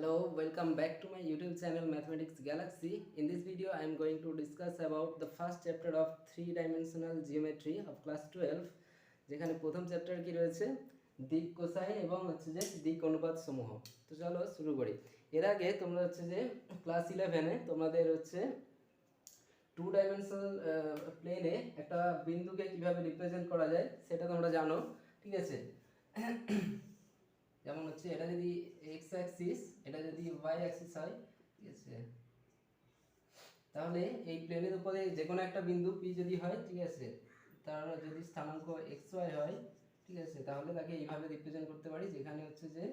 Hello, welcome back to my YouTube channel Mathematics Galaxy. In this video, I am going to discuss about the first chapter of three-dimensional geometry of class 12. যেখানে প্রথম chapter কি রয়েছে দিক cosine এবং হচ্ছে যে দিক অনুপাত সমূহ। তো চলো শুরু করি। এর আগে তোমরা হচ্ছে যে ক্লাস 11-এ তোমাদের হচ্ছে টু ডাইমেনশনাল প্লেনে একটা বিন্দুকে কিভাবে রিপ্রেজেন্ট করা যায় সেটা তোমরা জানো, ঠিক আছে। যেমন হচ্ছে এটা যদি এক্স অ্যাক্সিস, এটা যদি ওয়াই অ্যাক্সিস হয়, ঠিক আছে, তাহলে এই প্লেনের উপরে যে কোনো একটা বিন্দু পি যদি হয়, ঠিক আছে, তার যদি স্থানাঙ্ক এক্স ওয়াই হয়, ঠিক আছে, তাহলে তাকে এইভাবে রিপ্রেজেন্ট করতে পারি, যেখানে হচ্ছে যে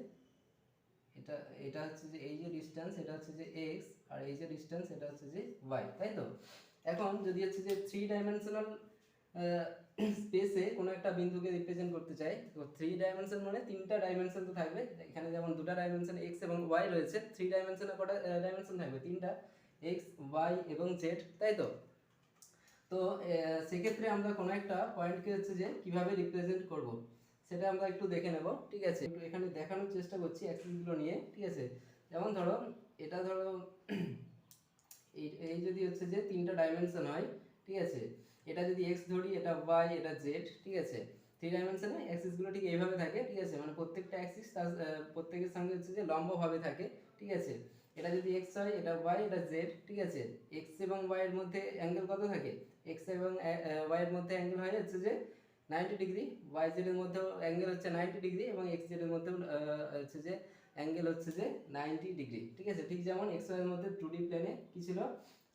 এটা এটা হচ্ছে যে এই যে ডিসটেন্স এটা হচ্ছে যে এক্স, আর এই যে ডিসটেন্স এটা হচ্ছে যে ওয়াই, তাই তো। এখন যদি হচ্ছে যে থ্রি ডাইমেনশনাল স্পেসে কোনো একটা বিন্দুকে রিপ্রেজেন্ট করতে চাই, তো থ্রি ডাইমেনশন মানে তিনটা ডাইমেনশন তো থাকবে। এখানে যেমন দুটা ডাইমেনশন এক্স এবং ওয়াই রয়েছে, থ্রি ডাইমেনশনে কটা ডাইমেনশন থাকবে? তিনটা, এক্স ওয়াই এবং জেড, তাই তো। তো সেক্ষেত্রে আমরা কোনো একটা পয়েন্টকে হচ্ছে যে কিভাবে রিপ্রেজেন্ট করব সেটা আমরা একটু দেখে নেব, ঠিক আছে। একটু এখানে দেখানোর চেষ্টা করছি অ্যাক্সিসগুলো নিয়ে, ঠিক আছে। যেমন ধরো এটা ধরো এই যদি হচ্ছে যে তিনটা ডাইমেনশন হয়, ঠিক আছে, এটা যদি এক্স ধরি, এটা ওয়াই, এটা জেড, ঠিক আছে। থ্রি ডাইমেনশনে অ্যাক্সিসগুলো ঠিক এইভাবে থাকে, ঠিক আছে, মানে প্রত্যেকটা অ্যাক্সিস তার প্রত্যেকের সঙ্গে হচ্ছে যে লম্বভাবে থাকে, ঠিক আছে। এটা যদি এক্স হয়, এটা ওয়াই, এটা জেড, ঠিক আছে। এক্স এবং ওয়াই এর মধ্যে অ্যাঙ্গেল কত থাকে? এক্স এবং ওয়াই এর মধ্যে অ্যাঙ্গেল হয় হচ্ছে যে 90 ডিগ্রি, ওয়াই জেড এর মধ্যেও অ্যাঙ্গেল হচ্ছে 90 ডিগ্রি, এবং এক্স জেড এর মধ্যেও হচ্ছে যে অ্যাঙ্গেল হচ্ছে যে 90 ডিগ্রি, ঠিক আছে। ঠিক যেমন এক্স ওয়াই এর মধ্যে 2D প্লেনে কি ছিল?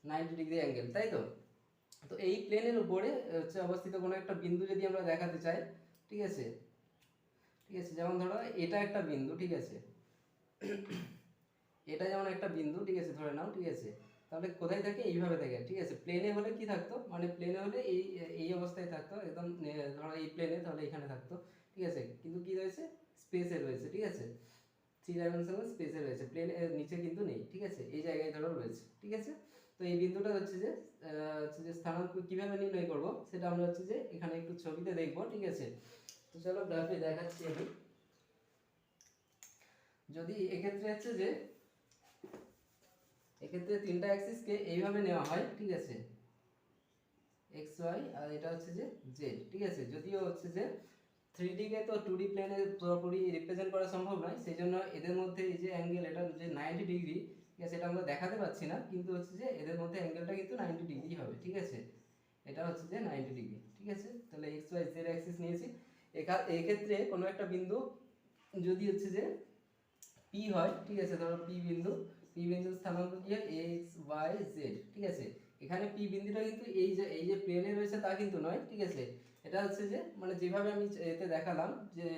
90 ডিগ্রি অ্যাঙ্গেল, তাই তো। তো এই প্লেনের উপরে হচ্ছে অবস্থিত কোনো একটা বিন্দু যদি আমরা দেখাতে চাই, ঠিক আছে, ঠিক আছে, যেমন ধরো এটা একটা বিন্দু, ঠিক আছে, এটা যেমন একটা বিন্দু, ঠিক আছে, ধরে নাও, ঠিক আছে। তাহলে কোথায় থাকে? এইভাবে থাকে, ঠিক আছে। প্লেনে হলে কি থাকতো, মানে প্লেনে হলে এই এই অবস্থায় থাকতো একদম, ধরো এই প্লেনে, তাহলে এখানে থাকতো, ঠিক আছে। কিন্তু কি রয়েছে? স্পেসে রয়েছে, ঠিক আছে, থ্রি ডাইমেনশনাল স্পেসে রয়েছে, প্লেনের নিচে কিন্তু নেই, ঠিক আছে, এই জায়গায় ধরো রয়েছে, ঠিক আছে। তো এই বিন্দুটা হচ্ছে যে স্থানাঙ্ক কিভাবে নির্ণয় করব সেটা আমরা হচ্ছে যে এখানে একটু ছবিতে দেখব, ঠিক আছে। তো চলো গ্রাফে দেখাচ্ছি আমি। যদি এক্ষেত্রে হচ্ছে যে এক্ষেত্রে তিনটা অ্যাক্সিসকে এইভাবে নেওয়া হয়, ঠিক আছে, এক্স ওয়াই, আর এটা হচ্ছে যে জেড, ঠিক আছে। যদিও হচ্ছে যে 3D কে তো 2D প্লেনে পুরোপুরি রিপ্রেজেন্ট করা সম্ভব নয়, সেই জন্য এদের মধ্যে এই যে অ্যাঙ্গেল, এটা যে 90 ডিগ্রি, ঠিক আছে, এটা আমরা দেখাতে পাচ্ছি না, কিন্তু হচ্ছে যে এদের মধ্যে অ্যাঙ্গেলটা কিন্তু 90 ডিগ্রি হবে, ঠিক আছে। এটা হচ্ছে যে 90 ডিগ্রি, ঠিক আছে। তাহলে এক্স ওয়াই জেড অ্যাক্সিস নিয়েছি। এই ক্ষেত্রে কোনো একটা বিন্দু যদি হচ্ছে যে পি হয়, ঠিক আছে, ধরো পি বিন্দুর স্থানাঙ্ক কি হয়? এক্স ওয়াই জেড, ঠিক আছে। এখানে পি বিন্দুটা কিন্তু এই যে প্লেনে রয়েছে তা কিন্তু নয়, ঠিক আছে। এটা হচ্ছে যে মানে যেভাবে আমি এতে দেখালাম যে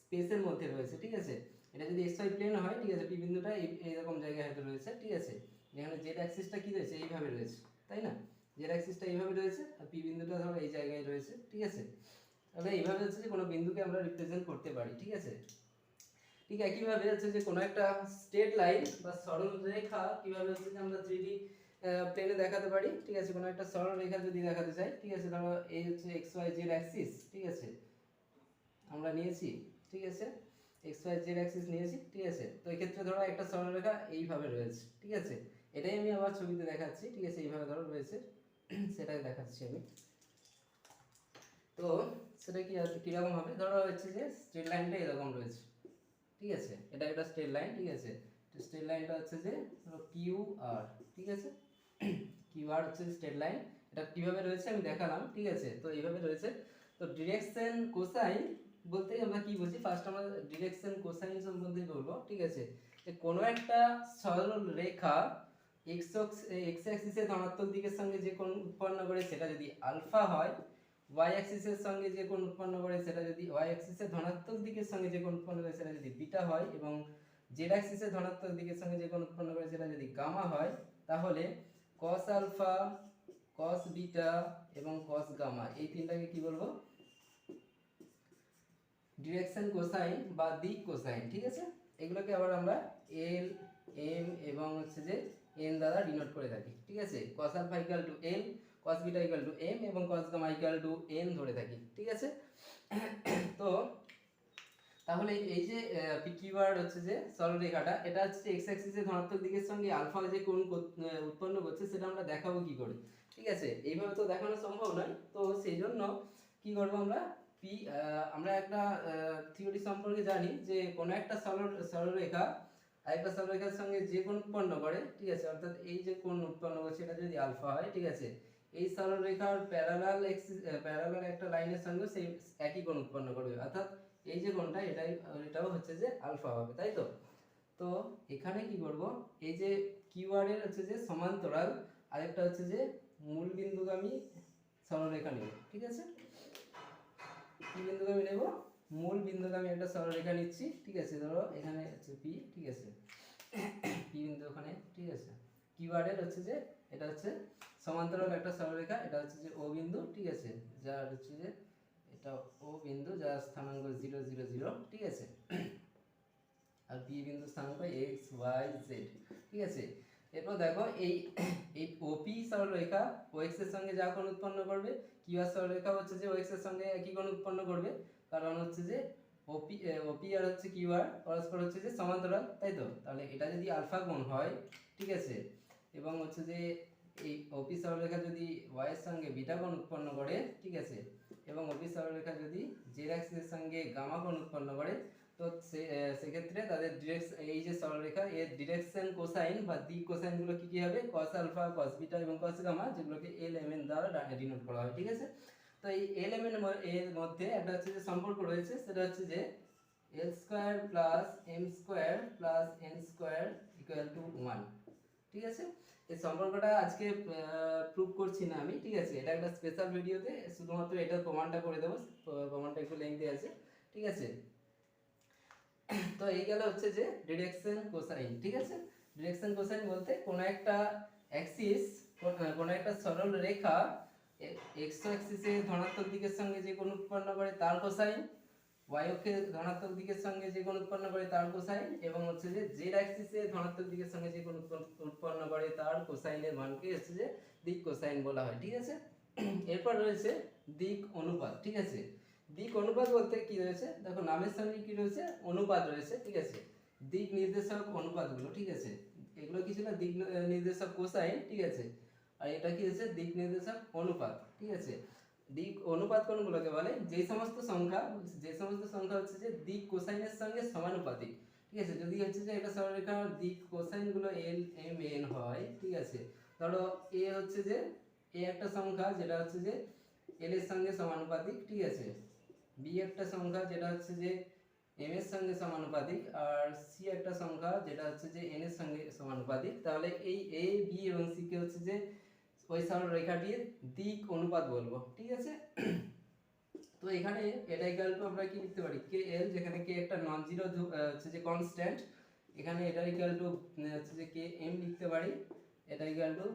স্পেসের মধ্যে রয়েছে, ঠিক আছে। এটা যদি এক্স ওয়াই প্লেন হয়, ঠিক আছে, পি বিন্দুটা এইরকম জায়গায় হয়তো রয়েছে, ঠিক আছে। যেখানে জেড অ্যাক্সিসটা কি রয়েছে? এইভাবে রয়েছে, তাই না? জেড অ্যাক্সিসটা এইভাবে রয়েছে, আর পি বিন্দুটা ধরো এই জায়গায় রয়েছে, ঠিক আছে। তাহলে এইভাবে হচ্ছে যে কোনো বিন্দুকে আমরা রিপ্রেজেন্ট করতে পারি, ঠিক আছে। ঠিক একইভাবে হচ্ছে যে কোনো একটা স্ট্রেট লাইন বা সরল রেখা কিভাবে হচ্ছে যে আমরা 3D প্লেনে দেখাতে পারি, ঠিক আছে। কোনো একটা সরল রেখা যদি দেখাতে চাই, ঠিক আছে, ধরো এই হচ্ছে এক্স ওয়াই জেড অ্যাক্সিস, ঠিক আছে, আমরা নিয়েছি, ঠিক আছে, এক্স ওয়াই জেড অ্যাক্সিস নিয়েছি, ঠিক আছে। তো এই ক্ষেত্রে ধরো একটা সরল রেখা এইভাবে রয়েছে, ঠিক আছে। এটাই আমি আবার ছবিতে দেখাচ্ছি, ঠিক আছে, এইভাবে ধরো রয়েছে, সেটাই দেখাচ্ছি আমি। তো সেটা কি কিরকম হবে? ধরো হচ্ছে যে স্ট্রেট লাইনটা এরকম রয়েছে, ঠিক আছে, এটা একটা স্ট্রেট লাইন, ঠিক আছে। তো স্ট্রেট লাইনটা হচ্ছে যে কিউ আর, ঠিক আছে, কিউ আর হচ্ছে স্ট্রেট লাইন। এটা কিভাবে রয়েছে আমি দেখালাম, ঠিক আছে। তো এইভাবে রয়েছে। তো ডিরেকশন কোসাইন বলতে আমরা কি বুঝি? ফার্স্ট আমরা ডিরেকশন কোসাইন সম্বন্ধে বলবো, ঠিক আছে। যে কোনো একটা সরল রেখা এক্স অ্যাক্সিসের ধনাত্মক দিকের সঙ্গে যে কোণ উৎপন্ন করে সেটা যদি আলফা হয়, ওয়াই অ্যাক্সিসের সঙ্গে যে কোণ উৎপন্ন করে সেটা যদি ওয়াই অ্যাক্সিসের ধনাত্মক দিকের সঙ্গে যে কোণ উৎপন্ন করে সেটা যদি বিটা হয়, এবং জেড অ্যাক্সিসের ধনাত্মক দিকের সঙ্গে যে কোণ উৎপন্ন করে সেটা যদি গামা হয়, তাহলে cos আলফা, cos বিটা এবং cos গামা এই তিনটাকে কি বলবো? ডিরেকশন কোসাইন বা দিক কোসাইন, ঠিক আছে। এগুলোকে আবার আমরা এল, এম এবং হচ্ছে যে এন দ্বারা ডিনোট করে থাকি, ঠিক আছে। cos alpha equal to L, cos beta equal to M এবং cos gamma equal to N ধরে থাকি, ঠিক আছে। তো তাহলে এই যে কিওয়ার্ড হচ্ছে যে সরলরেখাটা, এটা হচ্ছে এক্স অ্যাক্সিসে ধনাত্মক দিকের সঙ্গে আলফা যে কোণ উৎপন্ন করছে সেটা আমরা দেখাবো কি করে, ঠিক আছে। এইভাবে তো দেখানো সম্ভব নয়, তো সেই জন্য কি করবো আমরা, আমরা একটা থিওরি সম্পর্কে জানি যে কোনো একটা সরলরেখা আরেকটা সরলরেখার সঙ্গে যে কোণ উৎপন্ন করে, ঠিক আছে, অর্থাৎ এই যে কোণ উৎপন্ন করছে এটা যদি আলফা হয়, ঠিক আছে, এই সরলরেখার প্যারালাল একটা লাইনের সঙ্গে সেই একই কোণ উৎপন্ন করবে, অর্থাৎ এই যে কোণটা এটাও হচ্ছে যে আলফা হবে, তাই তো। তো এখানে কি করব, এই যে কিওয়ার্ডের হচ্ছে যে সমান্তরাল আরেকটা হচ্ছে যে মূল বিন্দুগামী সরলরেখা নেব, ঠিক আছে। কি বিন্দুগামী নেব, মূল বিন্দুগামী একটা সরলরেখা নিচ্ছি, ঠিক আছে। ধরো এখানে হচ্ছে পি, ঠিক আছে, পি বিন্দু ওখানে, ঠিক আছে। কিওয়ার্ডের হচ্ছে যে এটা হচ্ছে সমান্তরাল একটা সরলরেখা, এটা হচ্ছে যে ও বিন্দু, ঠিক আছে, যার হচ্ছে যে এটা ও বিন্দু যার স্থানাঙ্ক 0 0 0, ঠিক আছে, আর বি বিন্দু স্থানাঙ্ক x y z, ঠিক আছে। এরপর দেখো এই এই ওপি সরলরেখা ওএক্স এর সঙ্গে যা কোণ উৎপন্ন করবে, কিউআর সরলরেখা হচ্ছে যে ওএক্স এর সঙ্গে একই কোণ উৎপন্ন করবে, কারণ হচ্ছে যে ওপি আর হচ্ছে কিউআর পরস্পর হচ্ছে যে সমান্তরাল, তাই তো। তাহলে এটা যদি আলফা কোণ হয়, ঠিক আছে, এবং হচ্ছে যে এই ওপি সরলরেখা যদি ওয়াই এর সঙ্গে বিটা কোণ উৎপন্ন করে, ঠিক আছে, এবং ওপি সরলরেখা যদি জেড অ্যাক্সিসের সঙ্গে গামা কোণ উৎপন্ন করে, তো সেক্ষেত্রে তাদের এই যে সরলরেখা এর ডিরেকশন কোসাইন বা দিক কোসাইন গুলো কি কি হবে, cos আলফা cos বিটা এবং cos গামা, যেগুলোকে এল এম এন দ্বারা ডিনোট করা হয়, ঠিক আছে। তো এই এল এম এন এর মধ্যে একটা হচ্ছে যে সম্পর্ক রয়েছে, সেটা হচ্ছে যে L square plus M square plus N square equal to 1, ঠিক আছে। এই সম্পর্কটা আজকে প্রুভ করছি না আমি, ঠিক আছে, এটা একটা স্পেশাল ভিডিওতে শুধুমাত্র এটা প্রমাণটা করে দেবো, প্রমাণটা একটু লেন্থি আছে, ঠিক আছে। তো এই গেল হচ্ছে যে ডিরেকশন কোসাইন, ঠিক আছে। ডিরেকশন কোসাইন বলতে কোনো একটা অ্যাক্সিস, কোনো একটা সরল রেখা এক্স অ্যাক্সিসে ধনাত্মক দিকের সঙ্গে যে কোণ উৎপন্ন করে তার কোসাইন, ওয়াই অক্ষে ধনাত্মক দিকের সঙ্গে যে কোণ উৎপন্ন করে তার কোসাইন, এবং হচ্ছে যে জেড অ্যাক্সিসে ধনাত্মক দিকের সঙ্গে যে কোণ উৎপন্ন করে তার কোসাইনের মানকে হচ্ছে যে দিক কোসাইন বলা হয়, ঠিক আছে। এরপর রয়েছে দিক অনুপাত, ঠিক আছে। দিক অনুপাত বলতে কি রয়েছে, দেখো নামের সঙ্গে কি রয়েছে, অনুপাত রয়েছে, ঠিক আছে। দিক নির্দেশক অনুপাতগুলো, ঠিক আছে, এগুলো কি ছিল, দিক নির্দেশক কোসাইন, ঠিক আছে, আর এটা কি হচ্ছে দিক নির্দেশক অনুপাত, ঠিক আছে। দিক অনুপাত কোনগুলোকে বলে, যে সমস্ত সংখ্যা হচ্ছে যে দিক কোসাইনের সঙ্গে সমানুপাতিক, ঠিক আছে। যদি হচ্ছে যে এটা সরলরেখার দিক কোসাইন গুলো এল এম এন হয়, ঠিক আছে, ধরো এ হচ্ছে যে এ একটা সংখ্যা যেটা হচ্ছে যে এল এর সঙ্গে সমানুপাতিক, ঠিক আছে, বি একটা সংখ্যা যেটা হচ্ছে যে এম এর সঙ্গে সমানুপাতিক, আর সি একটা সংখ্যা যেটা হচ্ছে যে এন এর সঙ্গে সমানুপাতিক, তাহলে এই এ বি এবং সি কে হচ্ছে যে ওই সরলরেখাটির দিক অনুপাত বলবো, ঠিক আছে। তো এখানে এটা ইকুয়াল টু আমরা কি লিখতে পারি, কে এল, যেখানে কে একটা নন জিরো হচ্ছে যে কনস্ট্যান্ট, এখানে এটা ইকুয়াল টু হচ্ছে যে কে এম লিখতে পারি, এটা ইকুয়াল টু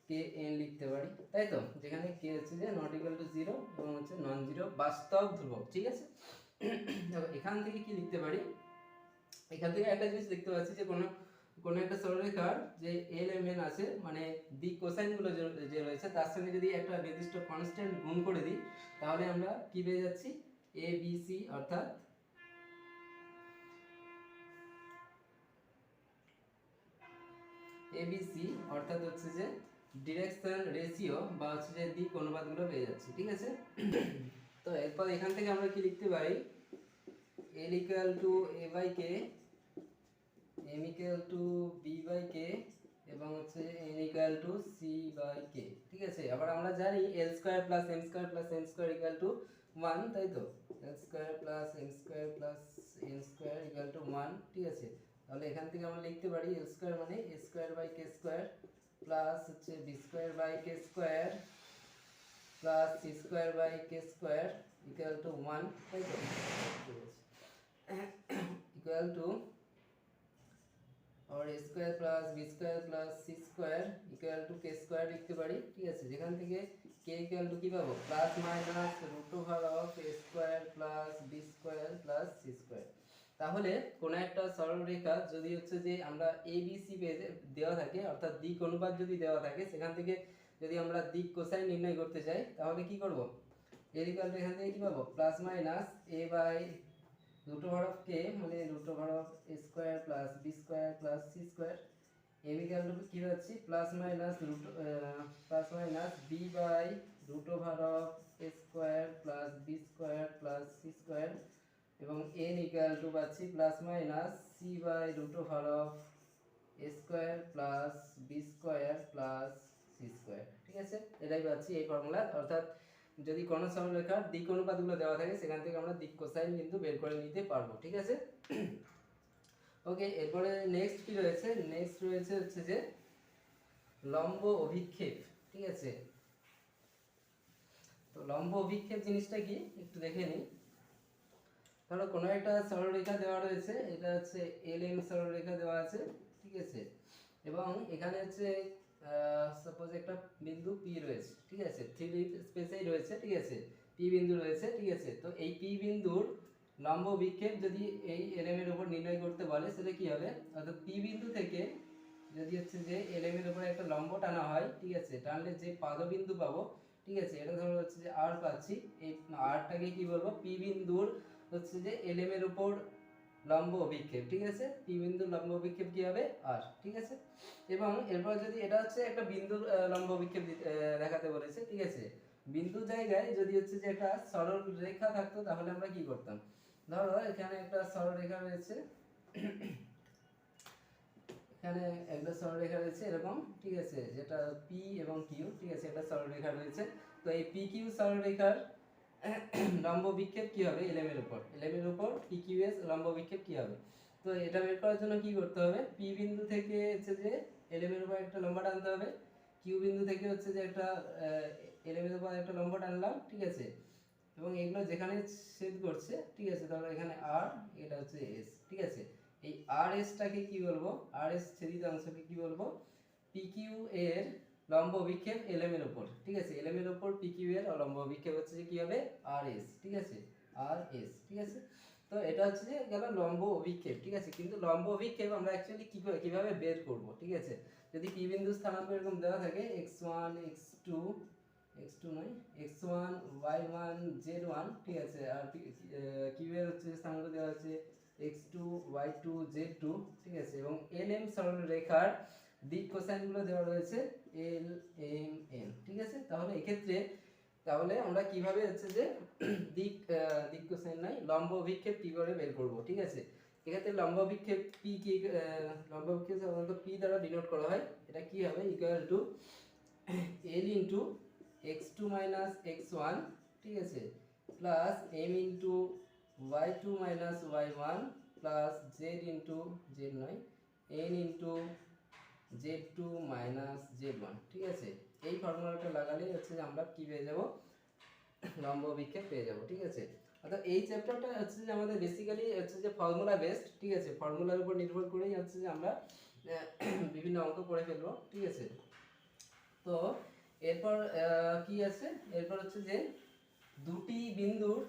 কে এন লিখতে পারি, তাই তো, যেখানে কে হচ্ছে যে নট ইকুয়াল টু 0 এবং হচ্ছে নন জিরো বাস্তব ধ্রুবক, ঠিক আছে। দেখো এখান থেকে কি লিখতে পারি, এখান থেকে একটা জিনিস দেখতে পাচ্ছি যে কোনো একটা সরলরেখার যে এল এম এন আছে, মানে দিক কোসাইন গুলো যে রয়েছে তার সঙ্গে যদি একটা নির্দিষ্ট কনস্ট্যান্ট গুণ করে দিই, তাহলে আমরা কি পেয়ে যাচ্ছি, এ বি সি, অর্থাৎ এবিসি, অর্থাৎ হচ্ছে যে ডিরেকশন রেশিও বা হচ্ছে যে দিক অনুপাতগুলো পেয়ে যাচ্ছি, ঠিক আছে। তো এরপর এখান থেকে আমরা কি লিখতে পারি, L equal to a by k, m equal to b by k, এবং হচ্ছে n equal to c by k, ঠিক আছে। আবার আমরা জানি l square plus m square plus n square equal to 1, তাই তো, l square plus m square plus n square equal to 1, ঠিক আছে। তাহলে এখান থেকে আমরা লিখতে পারি l স্কয়ার মানে a square by k square plus হচ্ছে b square by k square plus c square by k square equal to 1, তাই তো, equal to और a square plus b square plus c square equal to k square লিখতে পারি, ঠিক আছে। যেখান থেকে k ইকুয়াল টু কি পাবো, plus minus root over of a square plus b square plus c square. তাহলে কোন একটা সরলরেখা যদি হচ্ছে যে আমরা a b c দেওয়া থাকে, অর্থাৎ দিক অনুপাত যদি দেওয়া থাকে, সেখান থেকে যদি আমরা দিক কোসাইন নির্ণয় করতে চাই, তাহলে কি করব, এর ইকুয়াল টু এখান থেকে কি পাবো, plus minus a by root over of কে মানে root over of A square plus B square plus C square M equal to কি হচ্ছে plus minus B by root over of A square plus B square plus C square এবং N equal to পাচ্ছি plus minus C by root over of A square plus B square plus C square. ঠিক আছে, এটাই পাচ্ছি এই formula. অর্থাৎ যদি কোনো সরলরেখার দিক অনুপাতগুলো দেওয়া থাকে সেখান থেকে আমরা দিক কোসাইন কিন্তু বের করে নিতে পারবো। ঠিক আছে, ওকে। এরপরে নেক্সট কি রয়েছে, নেক্সট রয়েছে হচ্ছে যে লম্ব অভিক্ষেপ। ঠিক আছে, তো লম্ব অভিক্ষেপ জিনিসটা কি একটু দেখে নিই। ধরো কোনো একটা সরলরেখা দেওয়া রয়েছে, এটা হচ্ছে এলএম সরলরেখা দেওয়া আছে। ঠিক আছে, এবং এখানে হচ্ছে সাপোজ একটা বিন্দু পি রয়েছে। ঠিক আছে, 3D স্পেসেই রয়েছে। ঠিক আছে, পি বিন্দু রয়েছে। ঠিক আছে, তো এই পি বিন্দুর লম্ব বিক্ষেপ যদি এই এলএম এর উপর নির্ণয় করতে বলে সেটা কি হবে, অর্থাৎ পি বিন্দু থেকে যদি হচ্ছে যে এলএম এর উপর একটা লম্ব টানা হয়। ঠিক আছে, টানলে যে পাদবিন্দু পাবো, ঠিক আছে, এটা ধরো হচ্ছে যে আর পাচ্ছি, এই আরটাকে কি বলবো, পি বিন্দুর হচ্ছে যে এলএম এর উপর লম্ব অভিক্ষেপ। ঠিক আছে, পি বিন্দুর লম্ব অভিক্ষেপ কি হবে আর। ঠিক আছে, এবং এরপর যদি এটা হচ্ছে একটা বিন্দুর লম্ব অভিক্ষেপ দেখাতে বলেছে। ঠিক আছে, বিন্দু জায়গায় যদি হচ্ছে যে একটা সরল রেখা থাকতো তাহলে আমরা কি করতাম, ধরো এখানে একটা সরল রেখা রয়েছে, এখানে একটা সরলরেখা রয়েছে এরকম। ঠিক আছে, যেটা পি এবং কিউ। ঠিক আছে, একটা সরলরেখা রয়েছে। তো এই পি কিউ সরলরেখার লম্ব বিক্ষেপ কি হবে এলএম এর উপর, এলএম এর উপর পি কিউ এর লম্ব বিক্ষেপ কি হবে। তো এটা বের করার জন্য কি করতে হবে, পি বিন্দু থেকে হচ্ছে যে এলএম এর উপর একটা লম্ব টানতে হবে, কিউ বিন্দু থেকে হচ্ছে যে একটা এলএম এর উপর একটা লম্ব টানলাম। ঠিক আছে, এবং এগুলো যেখানে ছেদ করছে। ঠিক আছে, ধরো এখানে আর, এটা হচ্ছে এস। ঠিক আছে, এই আর এসটাকে কি বলবো, আর এস ছেদিত অংশকে কি বলবো, পি কিউ এর লম্ব অভিক্ষেপ এলএম এর উপর। ঠিক আছে, এলএম এর উপর পি কিউ এর লম্ব অভিক্ষেপ হচ্ছে যে কি হবে আর এস। ঠিক আছে, আর এস। ঠিক আছে, তো এটা হচ্ছে যে গেল লম্ব অভিক্ষেপ। ঠিক আছে, কিন্তু লম্ব অভিক্ষেপ আমরা অ্যাকচুয়ালি কিভাবে বের করব। ঠিক আছে, যদি পি বিন্দু স্থানাঙ্ক এরকম দেওয়া থাকে x1 x2 x2 নয় x1 y1 z1। ঠিক আছে, আর কিউ এর হচ্ছে স্থানাঙ্ক দেওয়া আছে x2 y2 z2। ঠিক আছে, এবং lm সরলরেখার দিক কোসাইনগুলো দেওয়া রয়েছে l m n। ঠিক আছে, তাহলে এক্ষেত্রে তাহলে আমরা কিভাবে হচ্ছে যে দিক কোসাইন নাই লম্ব অভিক্ষেপ কি করে বের করব। ঠিক আছে, এক্ষেত্রে লম্ব অভিক্ষেপ p কি লম্ব অভিক্ষেপ সাধারণত p দ্বারা ডিনোট করা হয়। এটা কি হবে equal to l into x2 minus x1। ঠিক আছে, plus m into y2 minus y1 plus z into z নয় n into z2 minus z1। ঠিক আছে, এই ফর্মুলাটা লাগালেই হচ্ছে যে আমরা কি পেয়ে যাব, লম্ব বিক্ষেপ পেয়ে যাব। ঠিক আছে, অর্থাৎ এই চ্যাপ্টারটা হচ্ছে যে আমাদের বেসিক্যালি হচ্ছে যে ফর্মুলা বেসড। ঠিক আছে, ফর্মুলার উপর নির্ভর করেই হচ্ছে যে আমরা বিভিন্ন অঙ্ক করে ফেলবো। ঠিক আছে, তো এরপর কি আছে, এরপর হচ্ছে যে দুটি বিন্দুর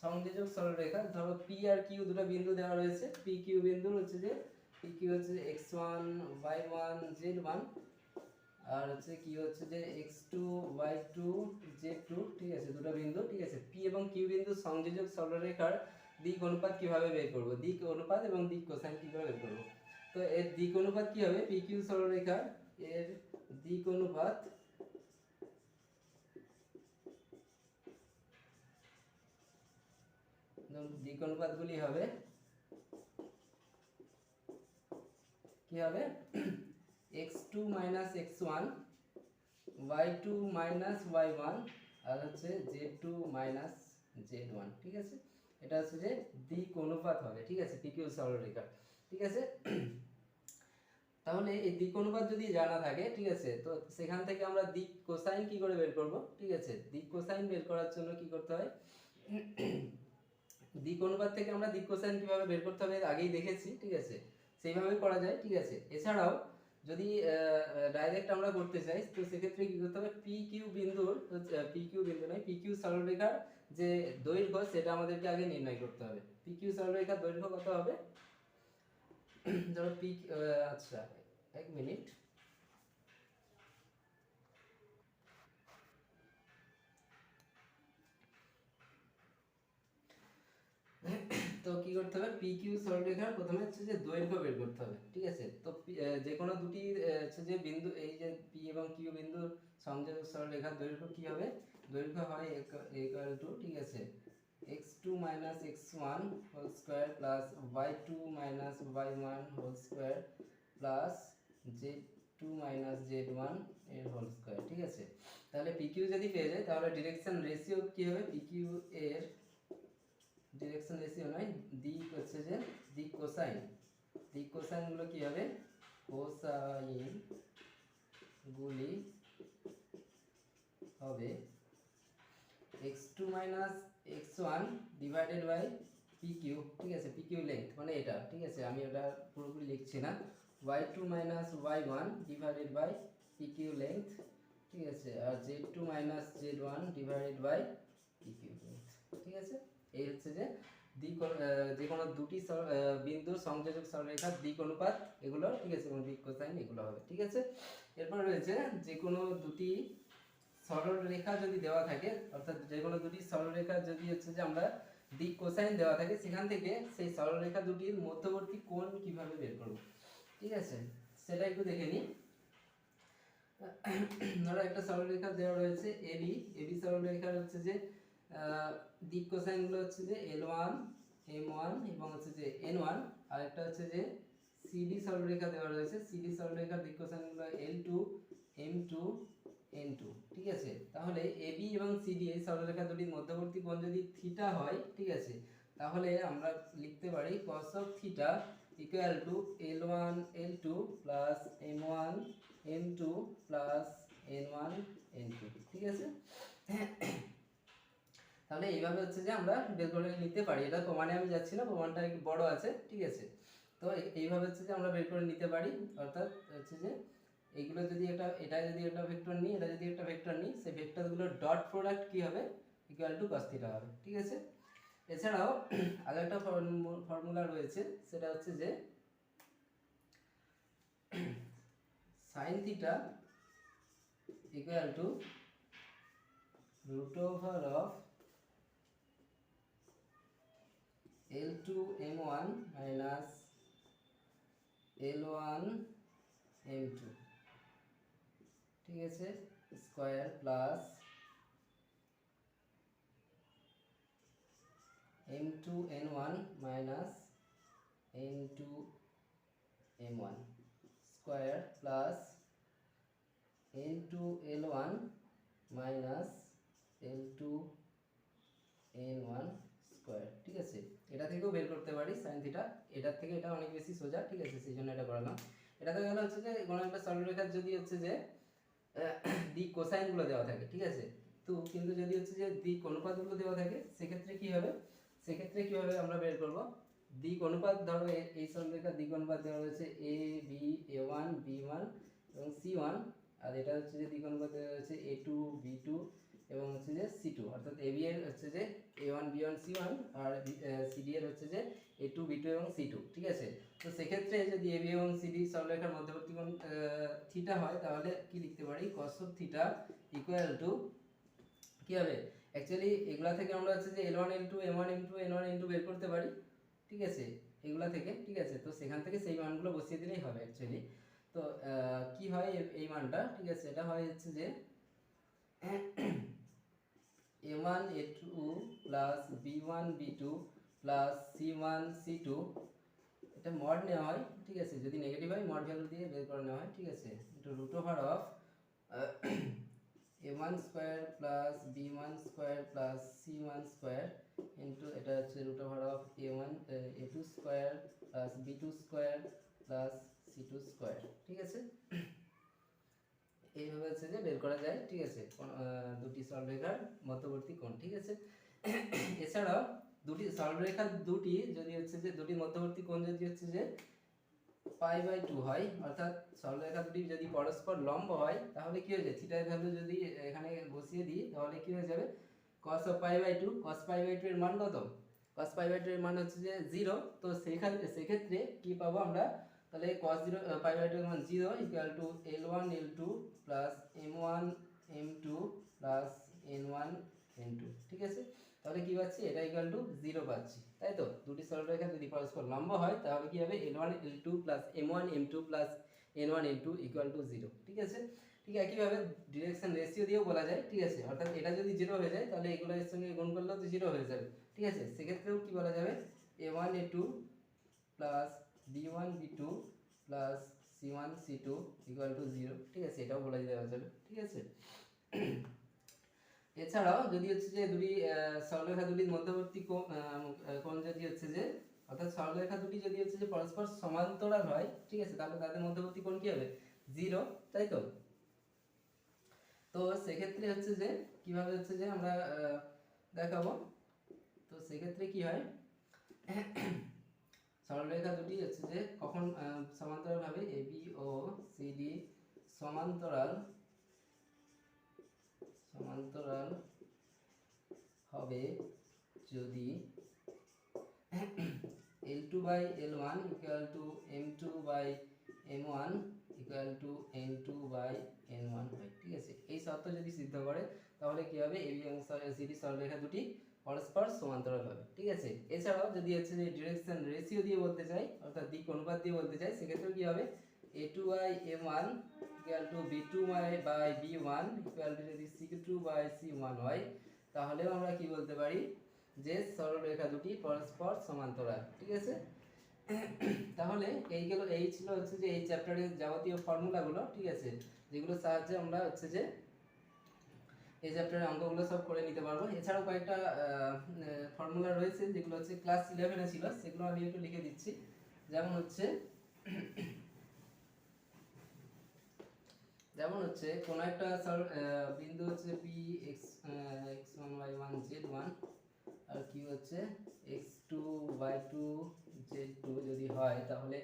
সংযোজক সরলরেখা, ধরো পি আর কিউ দুটো বিন্দু দেওয়া রয়েছে। পি কিউ বিন্দুর হচ্ছে যে পি কিউ হচ্ছে x1 y1 z1 আর হচ্ছে কি হচ্ছে যে x2 y2 z2। ঠিক আছে, দুটো বিন্দু। ঠিক আছে, পি এবং কিউ বিন্দু সংযোজক সরলরেখার দিক অনুপাত কিভাবে বের করব, দিক অনুপাত এবং দিক কোসাইন কিভাবে বের করব। তো এর দিক অনুপাত কি হবে, পি কিউ সরলরেখার এর দিক অনুপাত দিক অনুপাতগুলি হবে কি হবে x2 minus x1 y2 minus y1 আর হচ্ছে z2 মাইনাস z1। ঠিক আছে, এটা হচ্ছে যে দিক অনুপাত হবে। ঠিক আছে, পিকিউ সরলরেখা। ঠিক আছে, তাহলে এই দিক অনুপাত যদি জানা থাকে, ঠিক আছে, তো সেখান থেকে আমরা দিক কোসাইন কি করে বের করব। ঠিক আছে, দিক কোসাইন বের করার জন্য কি করতে হয়, দিক অনুপাত থেকে আমরা দিক কোসাইন কিভাবে বের করতে হবে আগেই দেখেছি। ঠিক আছে, সেইভাবেই করা যায়। ঠিক আছে, এছাড়াও যদি ডাইরেক্ট আমরা করতে চাই তো সেক্ষেত্রে কি করতে হবে, পি কিউ বিন্দুর পি কিউ বিন্দু নয় পি কিউ সরলরেখার যে দৈর্ঘ্য সেটা আমাদেরকে আগে নির্ণয় করতে হবে। পি কিউ সরলরেখার দৈর্ঘ্য কত হবে, ধরো পি, আচ্ছা এক মিনিট, করতে হবে, পি কিউ সরলরেখার প্রথমে হচ্ছে যে দৈর্ঘ্য বের করতে হবে, ঠিক আছে। তো যে কোনো দুটি হচ্ছে যে বিন্দু, এই যে পি এবং কিউ বিন্দুর সংযোজক সরলরেখার দৈর্ঘ্য কি হবে, দৈর্ঘ্য হয় ইকুয়াল টু, ঠিক আছে, x2 - x1 whole square plus y2 - y1 whole square plus z2 - z1 এর হোল স্কয়ার, ঠিক আছে। তাহলে pq যদি পেয়ে যায় তাহলে ডিরেকশন রেশিও কি হবে, pq এর ডিরেকশন রেশিও নয়, দিক হচ্ছে যে দিক কোসাইন গুলো কি হবে, কোসাইন গুলি হবে x2 - x1 divided by pq, ঠিক আছে, pq লেন্থ মানে এটা, ঠিক আছে, আমি ওটা পুরোপুরি লিখছি না, y2 - y1 divided by pq length, ঠিক আছে, আর z2 - z1 divided by pq length, ঠিক আছে। এই হচ্ছে যে যে কোনো দুটি বিন্দুর সংযোজক সরলরেখার দিক অনুপাত এগুলো, ঠিক আছে, এবং দিক কোসাইন এগুলো হবে, ঠিক আছে। এরপর রয়েছে যে কোনো দুটি সরলরেখা যদি দেওয়া থাকে, অর্থাৎ যে কোনো দুটি সরলরেখা যদি হচ্ছে যে আমরা দিক কোসাইন দেওয়া থাকে, সেখান থেকে সেই সরলরেখা দুটির মধ্যবর্তী কোণ কিভাবে বের করব, ঠিক আছে, সেটা একটু দেখে নিই। ধরো একটা সরলরেখা দেওয়া রয়েছে এবি সরলরেখার হচ্ছে যে দিক কোসাইন গুলো হচ্ছে যে L1 M1 এবং হচ্ছে যে N1, আর একটা হচ্ছে যে সিডি সরলরেখা দেওয়া রয়েছে, সিডি সরলরেখার দিক কোসাইন গুলো L2 M2 N2, ঠিক আছে। তাহলে এবি এবং সিডি এই সরলরেখা দুটির মধ্যবর্তী কোণ যদি থিটা হয়, ঠিক আছে, তাহলে আমরা লিখতে পারি cos of theta equal to L1 L2 plus M1 M2 plus N1 N2, ঠিক আছে। তাহলে এইভাবে হচ্ছে যে আমরা বের করে নিতে পারি, এটা প্রমাণে আমি যাচ্ছি না, প্রমাণটা একটু বড় আছে, ঠিক আছে। তো এইভাবে হচ্ছে যে আমরা বের করে নিতে পারি, অর্থাৎ হচ্ছে যে এইগুলো যদি এটা যদি একটা ভেক্টর নিই, এটা যদি একটা ভেক্টর নিই, সেই ভেক্টরগুলোর ডট প্রোডাক্ট কি হবে, ইকুয়াল টু cos থিটা হবে, ঠিক আছে। এছাড়াও আরো একটা ফর্মুলা রয়েছে, সেটা হচ্ছে যে sin theta equal to root over of L2 M1 minus L1 M2, ঠিক আছে, square plus M2 N1 minus N2 M1 square plus N2 L1 minus L2 N1 square, ঠিক আছে। এটা থেকেও বের করতে পারি sin থিটা, এটার থেকে এটা অনেক বেশি সোজা, ঠিক আছে, সেই জন্য এটা করালাম। এটা তো গেল হচ্ছে যে কোনো একটা সরলরেখার যদি হচ্ছে যে দিক কোসাইন গুলো দেওয়া থাকে, ঠিক আছে, তো কিন্তু যদি হচ্ছে যে দিক অনুপাতগুলো দেওয়া থাকে, সেক্ষেত্রে কি হবে, সেক্ষেত্রে কিভাবে আমরা বের করব দিক অনুপাত। ধরো এই সরলরেখার দিক অনুপাত দেওয়া হয়েছে a b a1 b1 এবং c1, আর এটা হচ্ছে যে দিক অনুপাত দেওয়া হয়েছে a2 b2 এবং হচ্ছে যে c2, অর্থাৎ ab এর হচ্ছে যে a1 b1 c1 আর cd এর হচ্ছে যে a2 b2 এবং c2, ঠিক আছে। তো সেক্ষেত্রে যদি ab এবং cd সরলরেখার মধ্যবর্তী কোণ থিটা হয়, তাহলে কি লিখতে পারি, cos of theta equal to কি হবে, অ্যাকচুয়ালি এগুলা থেকে আমরা হচ্ছে যে L1 L2 M1 M2 N1 N2 বের করতে পারি, ঠিক আছে, এগুলা থেকে, ঠিক আছে। তো সেখান থেকে সেই মানগুলো বসিয়ে দিলেই হবে অ্যাকচুয়ালি। তো কি হয় এই মানটা, ঠিক আছে, এটা হয় হচ্ছে যে A1 A2 plus B1 B2 plus C1 C2, এটা মড নেওয়া হয়, ঠিক আছে, যদি নেগেটিভ হয় মড ভ্যালু দিয়ে বের করে নেওয়া হয়, ঠিক আছে, into root over of a1 square plus b1 square plus c1 square into এটা হচ্ছে root over of a1 a2 square plus b2 square plus c2 square, ঠিক আছে। এইভাবে হচ্ছে যে বের করা যায়, ঠিক আছে, দুটি সরলরেখার মধ্যবর্তী কোণ, ঠিক আছে। এছাড়াও দুটি সরলরেখা দুটি যদি হচ্ছে যে দুটি মধ্যবর্তী কোণ যদি হচ্ছে যে π/2 হয়, অর্থাৎ সরলরেখা দুটি যদি পরস্পর লম্ব হয়, তাহলে কি হয়ে যায়, থিটার ভ্যালু যদি এখানে বসিয়ে দিই, তাহলে কি হয়ে যাবে, cos of π/2, cos π/2 এর মান কত, cos π/2 এর মান হচ্ছে যে 0। তো সেক্ষেত্রে কি পাবো আমরা, তাহলে cos 0 π/2 এর মান 0 equal to L1 L2 plus M1 M2 plus N1 N2, ঠিক আছে। তাহলে কি পাচ্ছি, এটা ইকুয়াল টু 0 পাচ্ছি, তাই তো। দুটি সরলরেখা যদি পরস্পর লম্ব হয় তাহলে কি হবে, L1 L2 plus M1 M2 plus N1 N2 equal to 0, ঠিক আছে। ঠিক একইভাবে ডিরেকশন রেশিও দিয়েও বলা যায়, ঠিক আছে। অর্থাৎ এটা যদি 0 হয়ে যায় তাহলে এগুলো এর সঙ্গে গুণ করলেও তো 0 হয়ে যাবে, ঠিক আছে। সেক্ষেত্রেও কি বলা যাবে, A1 A2 plus B1 B2 plus C1 C2 equal to 0, ঠিক আছে, এটাও বলা দেওয়া যাবে, ঠিক আছে। এছাড়াও যদি হচ্ছে যে দুটি সরলরেখা দুটির মধ্যবর্তী কোণ যদি হচ্ছে যে, অর্থাৎ সরলরেখা দুটি যদি হচ্ছে যে পরস্পর সমান্তরাল হয়, ঠিক আছে, তাহলে তাদের মধ্যবর্তী কোণ কি হবে, 0, তাই তো। তো সেক্ষেত্রে হচ্ছে যে কিভাবে হচ্ছে যে আমরা দেখাবো, তো সেক্ষেত্রে কি হয়, সরলরেখা দুটি হচ্ছে যে কখন সমান্তরাল হবে, AB ও CD সমান্তরাল হবে যদি L2 by L1 equal to M2 by M1 equal to N2 by N1 হয়, ঠিক আছে। এই শর্ত যদি সিদ্ধ করে তাহলে কি হবে, AB এবং CD সরলরেখা দুটি পরস্পর সমান্তরাল হবে, ঠিক আছে। এছাড়াও যদি হচ্ছে যে ডিরেকশন রেশিও দিয়ে বলতে চাই, অর্থাৎ দিক অনুপাত দিয়ে বলতে চাই, সেক্ষেত্রে কি হবে, A2 by M1 equal to B2 by B1 equal to যদি C2 by C1 হয়, তাহলেও আমরা কি বলতে পারি, যে সরলরেখা দুটি পরস্পর সমান্তরাল, ঠিক আছে। তাহলে এই ছিল হচ্ছে যে এই চ্যাপ্টারের যাবতীয় ফর্মুলাগুলো, ঠিক আছে, যেগুলোর সাহায্যে আমরা হচ্ছে যে এই চ্যাপ্টারের অঙ্কগুলো সব করে নিতে পারবো। এছাড়াও কয়েকটা ফর্মুলা রয়েছে যেগুলো হচ্ছে ক্লাস 11-এ ছিল, সেগুলো আমি একটু লিখে দিচ্ছি। যেমন হচ্ছে কোন একটা বিন্দু হচ্ছে P x1 y1 z1 আর কি হচ্ছে x2 y2 z2 যদি হয়, তাহলে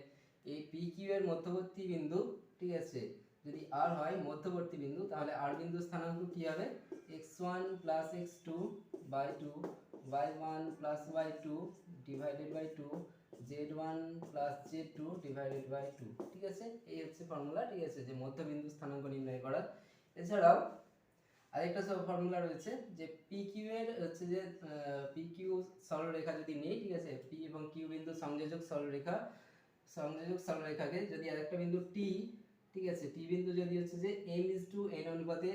এই PQ এর মধ্যবর্তী বিন্দু, ঠিক আছে, যদি r হয় মধ্যবর্তী বিন্দু, তাহলে r বিন্দুর স্থানাঙ্ক কি হবে, x1 plus x2 by 2 y1 plus y2 divided by 2 z1 plus z2 divided by 2, ঠিক আছে। এই হচ্ছে ফর্মুলা, ঠিক আছে, যে মধ্যবিন্দু স্থানাঙ্ক নির্ণয় করা। এছাড়াও আরেকটা সব ফর্মুলা রয়েছে যে PQ এর হচ্ছে যে PQ সরলরেখা যদি নিই, ঠিক আছে, P এবং Q বিন্দু সংযোজক সরলরেখাকে যদি আরেকটা বিন্দু T, ঠিক আছে, T বিন্দু যদি হচ্ছে যে m:n অনুপাতে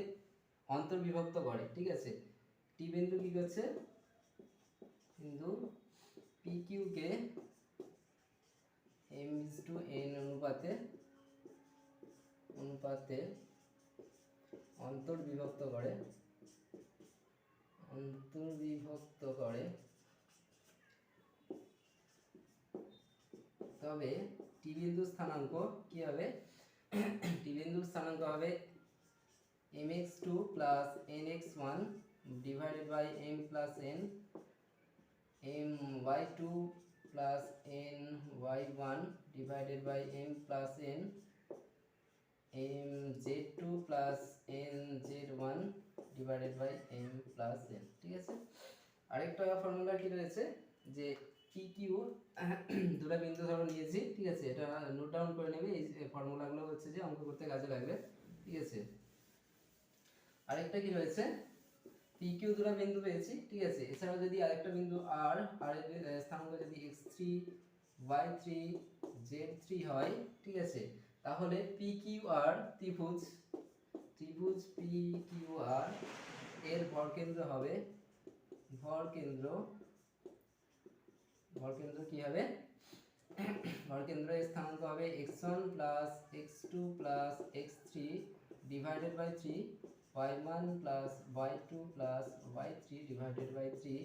অন্তর্বিভক্ত করে, ঠিক আছে, T বিন্দু কি করছে, বিন্দু PQ কে m:n অনুপাতে অন্তর্বিভক্ত করে, তবে টি বিন্দুর স্থানাঙ্ক কি হবে, টি বিন্দুর স্থানাঙ্ক হবে mx2 plus nx1 divided by m plus n, my2 plus ny1 divided by m plus n, mz2 plus nz1 divided by m plus n, ঠিক আছে। আরেকটা ফর্মুলা কি রয়েছে, যে PQ দুটো বিন্দু ধরো নিয়েছি, ঠিক আছে, এটা নোট ডাউন করে নেবে, এই ফর্মুলাগুলো হচ্ছে যে অঙ্ক করতে কাজে লাগবে, ঠিক আছে। আরেকটা কি রয়েছে, PQ দুটো বিন্দু পেয়েছি, ঠিক আছে। এছাড়াও যদি আরেকটা বিন্দু r এর স্থানাঙ্ক যদি x3 y3 z3 হয়, ঠিক আছে, তাহলে PQR ত্রিভুজ PQR এর ভরকেন্দ্র হবে, ভরকেন্দ্র কি হবে, ভরকেন্দ্রের স্থানাঙ্ক হবে x1 plus x2 plus x3 divided by 3 y1 plus y2 plus y3 divided by 3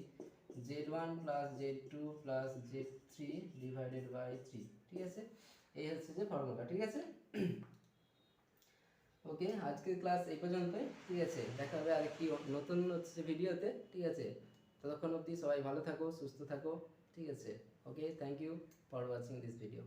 z1 plus z2 plus z3 divided by 3, ঠিক আছে। এই হচ্ছে যে ফর্মুলা, ঠিক আছে। ওকে, আজকের ক্লাস এই পর্যন্তই, ঠিক আছে। দেখা হবে আরেকটি নতুন হচ্ছে ভিডিওতে, ঠিক আছে। ততক্ষণ অবধি সবাই ভালো থাকো, সুস্থ থাকো, ঠিক আছে। Okay, thank you for watching this video.